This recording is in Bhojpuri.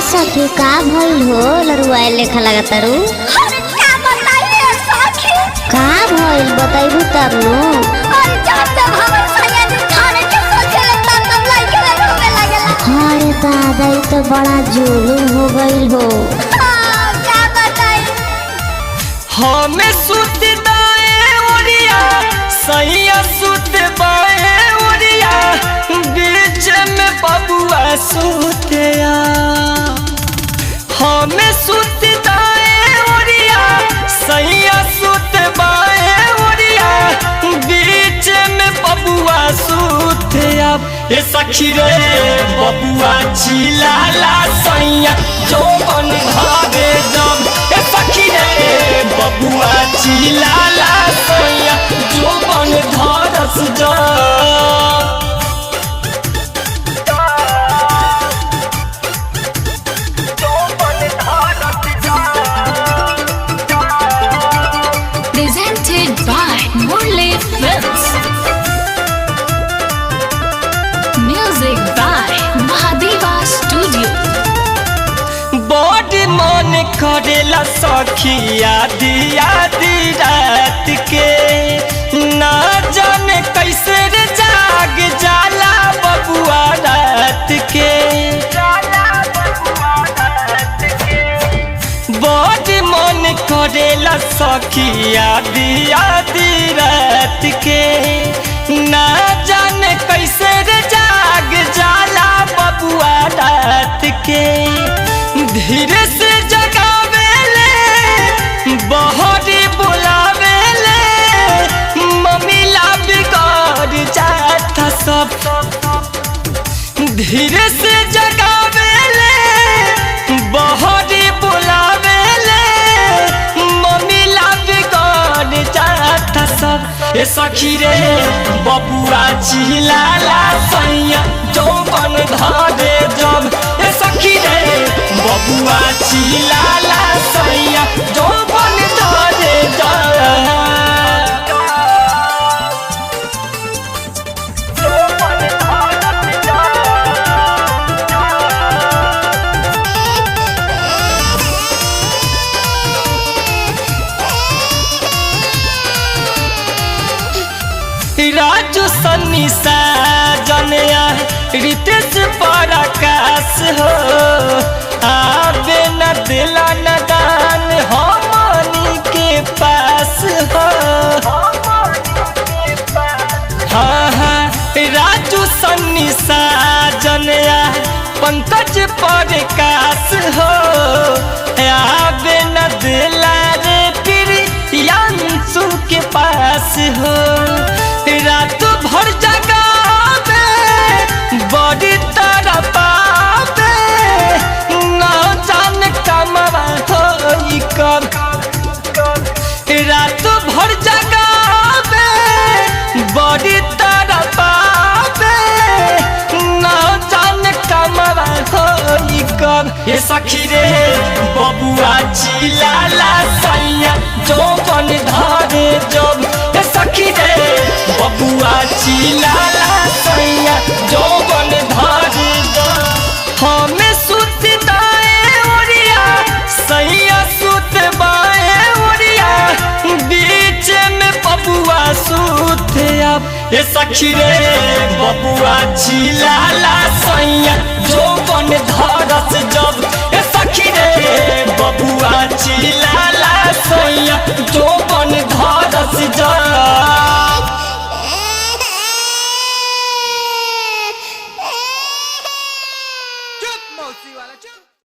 सखी का भइल हो लरुआ लेखा लगातारू? अरे क्या बताइए सखी? का भइल बताइबू तब नु। अरे जब जब हमर सैया जी खाने के सोचले तब तब लइके रोने लागेला। अरे दादा ई तो बड़ा जुलूम हो गइल हो। हां क्या बताई? हमें सुत दाए ओरिया सैया सुत बाए ओरिया बीच में बबुआ सुतिया। हमें सुत दाए ओरिया सैया सुत बाए ओरिया बीच में बबुआ सुतिया। ए सखी रे बबुआ चिल्लाला सैया जो बन भागे जब। ए सखी रे बबुआ चिल्लाला सैया जो बन धरस जब। Presented by Murli Films. Music by Mahadeva Studio. बड़ मन करेला सखिया दिया दी रात के ना जाने कैसे रे जाग जाला बबुआ रात के। बड़ मन करेला सखिया दिया दी रात के ना जाने कैसे रे जाग जाला बबुआ रात के। धीरे से जगावेले बहरी बुलावेले मम्मी ला बिगड़ जाता सब। धीरे से जगावेले बहरी बुलावेले मम्मी ला बिगड़ जाता सब। ए सखी रे बबुआ चिल्लाला सैया जो बन धरे जब। ए सखी रे बबुआ चिल्लाला सैया जो बन धरे जब। राजू सन्नी साजनिया रितेश पराकाश हो आवे न दिला न दान हमनी के पास हो। हाँ हाँ राजू सन्नी साजनिया पंकज पराकाश हो आवे न दिला रे प्रियांशु के पास हो। रात भर जगावे बड़ी तड़पावे ना जाने कमवा होई कब। रात भर जगावे बड़ी तड़पावे ना जाने कमवा होई कब। ये सखी रे बबुआ चिल्लाला सैया जो बन धरे जब। ये सखी रे बबुआ चिल्लाला सैया जो बन धरे जब। हमें सुत दाए ओरिया सैया सुत बाए ओरिया बीच में बबुआ सुतिया। ए सखी रे बबुआ चिल्लाला सैया